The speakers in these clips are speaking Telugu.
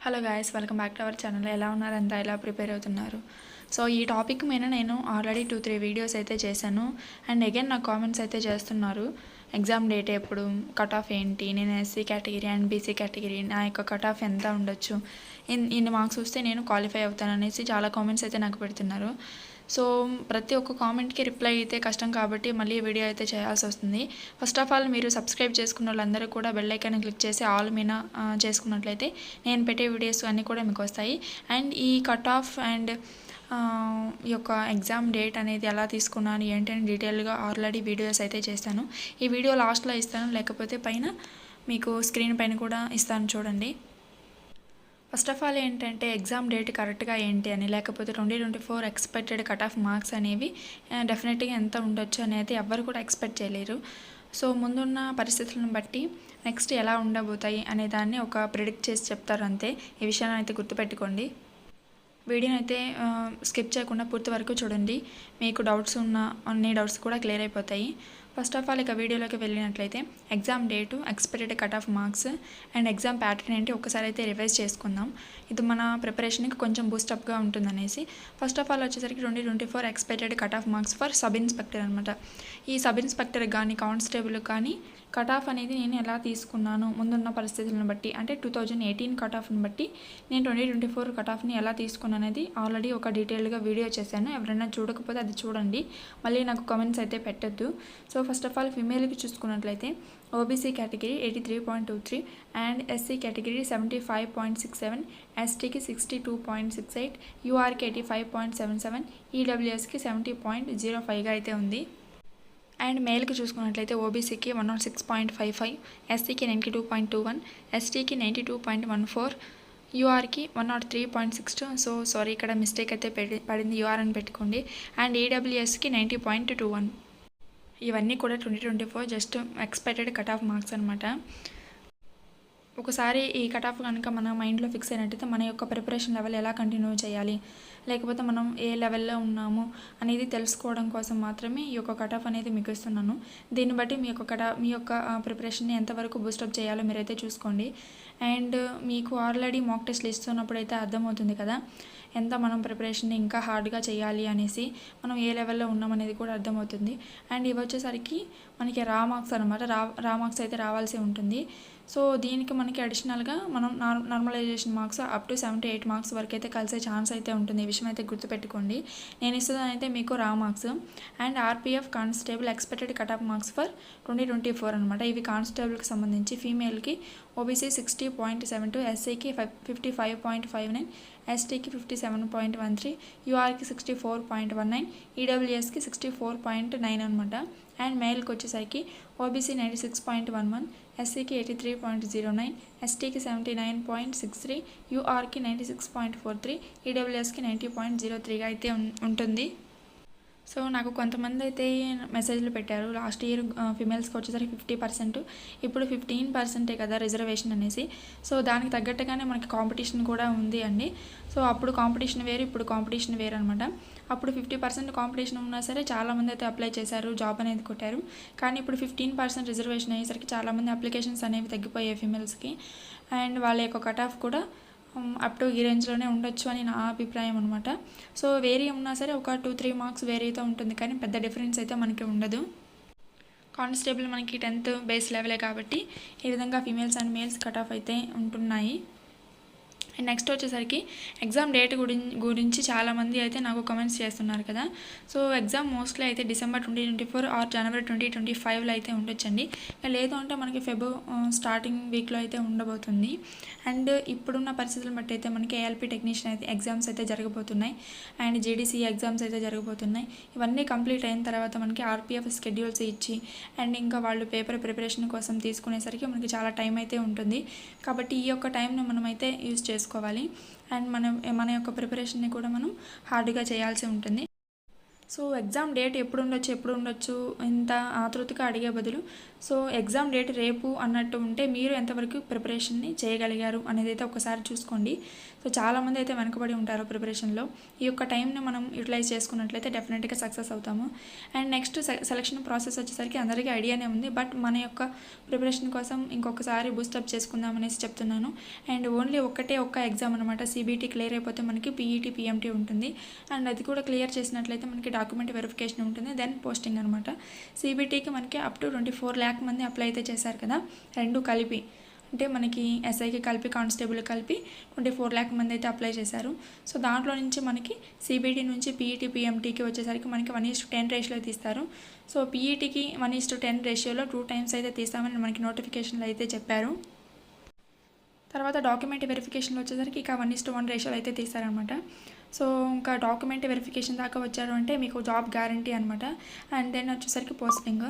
Hello guys, welcome back to our channel. ఎలా ఉన్నారు? అంతా ఎలా ప్రిపేర్ అవుతున్నారు? సో ఈ టాపిక్ మీద నేను ఆల్రెడీ 2-3 వీడియోస్ అయితే చేశాను. అండ్ అగైన్ నాకు కామెంట్స్ అయితే చేస్తున్నారు. ఎగ్జామ్ డేట్ ఎప్పుడు, కట్ ఆఫ్ ఏంటి, నేను SC category and BC category, నా యొక్క కట్ ఆఫ్ ఎంత ఉండొచ్చు, ఇన్ని మార్క్స్ వస్తే నేను క్వాలిఫై అవుతాను అనేసి చాలా కామెంట్స్ అయితే నాకు పెడుతున్నారు. సో ప్రతి ఒక్క కామెంట్కి రిప్లై అయితే కష్టం కాబట్టి మళ్ళీ వీడియో అయితే చేయాల్సి వస్తుంది. ఫస్ట్ ఆఫ్ ఆల్ మీరు సబ్స్క్రైబ్ చేసుకున్న వాళ్ళందరూ కూడా బెల్ ఐకాన్ క్లిక్ చేసి ఆల్ మీద చేసుకున్నట్లయితే నేను పెట్టే వీడియోస్ అన్నీ కూడా మీకు వస్తాయి. అండ్ ఈ కట్ ఆఫ్ అండ్ ఈ యొక్క ఎగ్జామ్ డేట్ అనేది ఎలా తీసుకున్నాను ఏంటని డీటెయిల్గా ఆల్రెడీ వీడియోస్ అయితే చేస్తాను. ఈ వీడియో లాస్ట్లో ఇస్తాను, లేకపోతే పైన మీకు స్క్రీన్ పైన కూడా ఇస్తాను చూడండి. ఫస్ట్ ఆఫ్ ఆల్ ఏంటంటే ఎగ్జామ్ డేట్ కరెక్ట్గా ఏంటి అని, లేకపోతే 2024 ఎక్స్పెక్టెడ్ కట్ ఆఫ్ మార్క్స్ అనేవి డెఫినెట్గా ఎంత ఉండొచ్చు అనేది ఎవ్వరు కూడా ఎక్స్పెక్ట్ చేయలేరు. సో ముందున్న పరిస్థితులను బట్టి నెక్స్ట్ ఎలా ఉండబోతాయి అనే దాన్ని ఒక ప్రిడిక్ట్ చేసి చెప్తారు అంతే. ఈ విషయాన్ని అయితే గుర్తుపెట్టుకోండి. వీడియోని అయితే స్కిప్ చేయకుండా పూర్తి వరకు చూడండి. మీకు డౌట్స్ ఉన్న అన్ని డౌట్స్ కూడా క్లియర్ అయిపోతాయి. ఫస్ట్ ఆఫ్ ఆల్ ఇక వీడియోలోకి వెళ్ళినట్లయితే exam date, expected cut off marks and exam pattern ఏంటి ఒకసారి అయితే రివైజ్ చేసుకుందాం. ఇది మన ప్రిపరేషన్కి కొంచెం బూస్టప్గా ఉంటుందనేసి. ఫస్ట్ ఆఫ్ ఆల్ వచ్చేసరికి 2024 expected cut off marks for sub inspector అనమాట. ఈ సబ్ ఇన్స్పెక్టర్ కానీ కానిస్టేబుల్ కానీ కట్ ఆఫ్ అనేది నేను ఎలా తీసుకున్నాను ముందున్న పరిస్థితులను బట్టి, అంటే 2018 కట్ ఆఫ్ని బట్టి నేను 2024 కట్ ఆఫ్ని ఎలా తీసుకున్నాను అనేది ఆల్రెడీ ఒక డీటెయిల్గా వీడియో చేశాను. ఎవరైనా చూడకపోతే అది చూడండి, మళ్ళీ నాకు కామెంట్స్ అయితే పెట్టద్దు. సో ఫస్ట్ ఆఫ్ ఆల్ ఫిమేల్కి చూసుకున్నట్లయితే OBC category 83.23 and SC category 75.67, ఎస్టీకి 62.68, యూఆర్కి 85.77, ఈడబ్ల్యూఎస్కి 70.05గా అయితే ఉంది. అండ్ మేల్కి చూసుకున్నట్లయితే ఓబీసీకి 106.55, ఎస్సీకి 92.21, ఎస్టీకి 92.14, యూఆర్కి 103.62. సో సారీ, ఇక్కడ మిస్టేక్ అయితే పడింది, యూఆర్ అని పెట్టుకోండి. అండ్ ఈడబ్ల్యూఎస్కి 90.21. ఇవన్నీ కూడా 2024 just expected cut off marks అనమాట. ఒకసారి ఈ కట్ ఆఫ్ కనుక మన మైండ్లో ఫిక్స్ అయినట్టయితే మన యొక్క ప్రిపరేషన్ లెవెల్ ఎలా కంటిన్యూ చేయాలి, లేకపోతే మనం ఏ లెవెల్లో ఉన్నాము అనేది తెలుసుకోవడం కోసం మాత్రమే ఈ యొక్క కట్ ఆఫ్ అనేది మీకు ఇస్తున్నాను. దీన్ని బట్టి మీ యొక్క ప్రిపరేషన్ని ఎంతవరకు బూస్టప్ చేయాలో మీరైతే చూసుకోండి. అండ్ మీకు ఆల్రెడీ మాక్ టెస్ట్లు ఇస్తున్నప్పుడు అయితే అర్థమవుతుంది కదా ఎంత మనం ప్రిపరేషన్ని ఇంకా హార్డ్గా చేయాలి అనేసి, మనం ఏ లెవెల్లో ఉన్నామనేది కూడా అర్థమవుతుంది. అండ్ ఇవి వచ్చేసరికి మనకి రా మార్క్స్ అనమాట. రా మార్క్స్ అయితే రావాల్సి ఉంటుంది. సో దీనికి మనకి అడిషనల్గా మనం normalisation marks up to 7-8 marks వరకు అయితే కలిసే ఛాన్స్ అయితే ఉంటుంది. ఈ విషయం అయితే గుర్తుపెట్టుకోండి. నేను ఇస్తుందని అయితే మీకు రా marks and RPF constable expected cut off marks for 2024 అనమాట. ఇవి కానిస్టేబుల్కి సంబంధించి ఫీమేల్కి ఓబీసీ 60.72, ఎస్సీకి 55.59, ఎస్టీకి 57.13, యూఆర్కి 64.19, ఈడబ్ల్యూఎస్కి 64.9 అనమాట. అండ్ మేల్కి వచ్చేసరికి ఓబీసీ 96.11, ఎస్సీకి 83.09, ఎస్టీకి 79.63, యూఆర్కి 96.43, ఈడబ్ల్యూఎస్కి 90.03గా అయితే ఉంటుంది. సో నాకు కొంతమంది అయితే మెసేజ్లు పెట్టారు, లాస్ట్ ఇయర్ ఫిమేల్స్కి వచ్చేసరికి 50%, ఇప్పుడు 15% కదా రిజర్వేషన్ అనేసి. సో దానికి తగ్గట్టుగానే మనకి కాంపిటీషన్ కూడా ఉంది అండి. సో అప్పుడు కాంపిటీషన్ వేరు, ఇప్పుడు కాంపిటీషన్ వేరు అనమాట. అప్పుడు 50% కాంపిటీషన్ ఉన్నా సరే చాలామంది అయితే అప్లై చేశారు, జాబ్ అనేది కొట్టారు. కానీ ఇప్పుడు 15% రిజర్వేషన్ అయ్యేసరికి చాలామంది అప్లికేషన్స్ అనేవి తగ్గిపోయాయి ఫిమేల్స్కి. అండ్ వాళ్ళ యొక్క కట్ ఆఫ్ కూడా అప్ టు ఈ రేంజ్లోనే ఉండొచ్చు అని నా అభిప్రాయం అనమాట. సో వేరీ ఉన్నా సరే ఒక 2-3 మార్క్స్ వేరీతో ఉంటుంది, కానీ పెద్ద డిఫరెన్స్ అయితే మనకి ఉండదు. కానిస్టేబుల్ మనకి 10th బేస్ లెవెలే కాబట్టి ఈ విధంగా females and males cut off అయితే ఉంటున్నాయి. అండ్ నెక్స్ట్ వచ్చేసరికి ఎగ్జామ్ డేట్ గురించి చాలామంది అయితే నాకు కామెంట్స్ చేస్తున్నారు కదా. సో ఎగ్జామ్ మోస్ట్లీ అయితే డిసెంబర్ 2024 ఆర్ జనవరి 2025లో అయితే ఉండొచ్చండి. లేదు అంటే మనకి స్టార్టింగ్ వీక్లో అయితే ఉండబోతుంది. అండ్ ఇప్పుడున్న పరిస్థితులను బట్టి అయితే మనకి ఏఎల్పి టెక్నీషియన్ అయితే ఎగ్జామ్స్ అయితే జరగబోతున్నాయి. అండ్ జీడీసీ ఎగ్జామ్స్ అయితే జరగబోతున్నాయి. ఇవన్నీ కంప్లీట్ అయిన తర్వాత మనకి ఆర్పిఎఫ్ షెడ్యూల్స్ ఇచ్చి అండ్ ఇంకా వాళ్ళు పేపర్ ప్రిపరేషన్ కోసం తీసుకునేసరికి మనకి చాలా టైం అయితే ఉంటుంది. కాబట్టి ఈ యొక్క టైంను మనం అయితే యూజ్ చేసుకోవాలి. అండ్ మన యొక్క ప్రిపరేషన్ని కూడా మనం హార్డ్గా చేయాల్సి ఉంటుంది. సో ఎగ్జామ్ డేట్ ఎప్పుడు ఉండొచ్చు ఇంత ఆతృతగా అడిగే బదులు సో ఎగ్జామ్ డేట్ రేపు అన్నట్టు ఉంటే మీరు ఎంతవరకు ప్రిపరేషన్ని చేయగలిగారు అనేది అయితే ఒకసారి చూసుకోండి. సో చాలామంది అయితే వెనకబడి ఉంటారు ప్రిపరేషన్లో. ఈ యొక్క టైంని మనం యూటిలైజ్ చేసుకున్నట్లయితే డెఫినెట్గా సక్సెస్ అవుతాము. అండ్ నెక్స్ట్ సెలక్షన్ ప్రాసెస్ వచ్చేసరికి అందరికీ ఐడియానే ఉంది, బట్ మన యొక్క ప్రిపరేషన్ కోసం ఇంకొకసారి బూస్టప్ చేసుకుందాం అనేసి చెప్తున్నాను. అండ్ ఓన్లీ ఒక్క ఎగ్జామ్ అనమాట. సిబిటీ క్లియర్ అయిపోతే మనకి పీఈటీ పిఎంటీ ఉంటుంది. అండ్ అది కూడా క్లియర్ చేసినట్లయితే మనకి డాక్యుమెంట్ వెరిఫికేషన్ ఉంటుంది, దెన్ పోస్టింగ్ అనమాట. సిబిటీకి మనకి అప్ టు 24 lakh మంది అప్లై అయితే చేశారు కదా, రెండు కలిపి. అంటే మనకి ఎస్ఐకి కలిపి కానిస్టేబుల్ కలిపి 24 lakh మంది అయితే అప్లై చేశారు. సో దాంట్లో నుంచి మనకి సిబిటీ నుంచి పీఈటీ పిఎంటీకి వచ్చేసరికి మనకి 1:10 రేషియోలో తీస్తారు. సో పీఈటీకి 1:10 రేషియోలో 2 times అయితే తీస్తామని మనకి నోటిఫికేషన్లో అయితే చెప్పారు. తర్వాత డాక్యుమెంట్ వెరిఫికేషన్లో వచ్చేసరికి ఇక 1:1 రేషియోలో అయితే తీస్తారనమాట. సో ఇంకా డాక్యుమెంట్ వెరిఫికేషన్ దాకా వచ్చారు అంటే మీకు జాబ్ గ్యారంటీ అనమాట. అండ్ దెన్ వచ్చేసరికి పోస్టింగ్.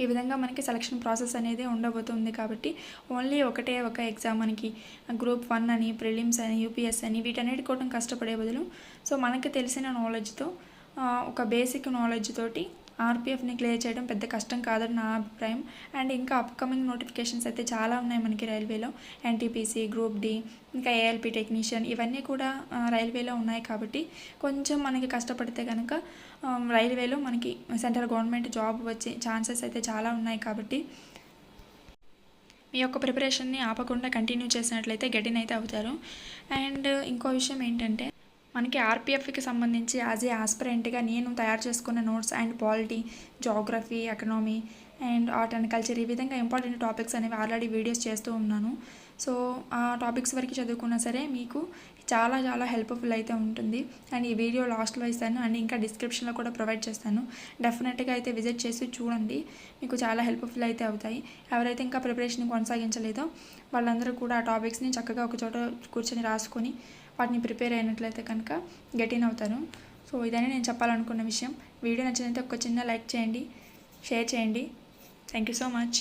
ఈ విధంగా మనకి సెలక్షన్ ప్రాసెస్ అనేది ఉండబోతుంది. కాబట్టి ఓన్లీ ఒక ఎగ్జామ్ మనకి గ్రూప్ 1 అని, ప్రిలిమ్స్ అని, యూపీఎస్ అని వీటన్నిటి కోసం కష్టపడే బదులు సో మనకి తెలిసిన నాలెడ్జ్తో ఒక బేసిక్ నాలెడ్జ్ తోటి ఆర్పిఎఫ్ని క్లియర్ చేయడం పెద్ద కష్టం కాదని నా అభిప్రాయం. అండ్ ఇంకా అప్కమింగ్ నోటిఫికేషన్స్ అయితే చాలా ఉన్నాయి మనకి రైల్వేలో. ఎన్టీపీసీ, గ్రూప్ డి, ఇంకా ఏఎల్పి టెక్నీషియన్ ఇవన్నీ కూడా రైల్వేలో ఉన్నాయి. కాబట్టి కొంచెం మనకి కష్టపడితే కనుక రైల్వేలో మనకి సెంట్రల్ గవర్నమెంట్ జాబ్ వచ్చే ఛాన్సెస్ అయితే చాలా ఉన్నాయి. కాబట్టి మీ యొక్క ప్రిపరేషన్ని ఆపకుండా కంటిన్యూ చేసినట్లయితే గెటిన్ అయితే అవుతారు. అండ్ ఇంకో విషయం ఏంటంటే మనకి ఆర్పిఎఫ్కి సంబంధించి యాజ్ ఏ ఆస్పిరెంట్గా నేను తయారు చేసుకున్న notes and polity, geography, economy and art and culture ఈ విధంగా ఇంపార్టెంట్ టాపిక్స్ అనేవి ఆల్రెడీ వీడియోస్ చేస్తూ ఉన్నాను. సో ఆ టాపిక్స్ వరకు చదువుకున్నా సరే మీకు చాలా హెల్ప్ఫుల్ అయితే ఉంటుంది. అండ్ ఈ వీడియో లాస్ట్లో ఇస్తాను అండ్ ఇంకా డిస్క్రిప్షన్లో కూడా ప్రొవైడ్ చేస్తాను. డెఫినెట్గా అయితే విజిట్ చేసి చూడండి, మీకు చాలా హెల్ప్ఫుల్ అయితే అవుతాయి. ఎవరైతే ఇంకా ప్రిపరేషన్ కొనసాగించలేదో వాళ్ళందరూ కూడా ఆ టాపిక్స్ని చక్కగా ఒక చోట కూర్చొని రాసుకొని వాటిని ప్రిపేర్ అయినట్లయితే కనుక గెటిన్ అవుతారు. సో ఇదని నేను చెప్పాలనుకున్న విషయం. వీడియో నచ్చినట్లయితే ఒక చిన్న లైక్ చేయండి, షేర్ చేయండి. Thank you so much.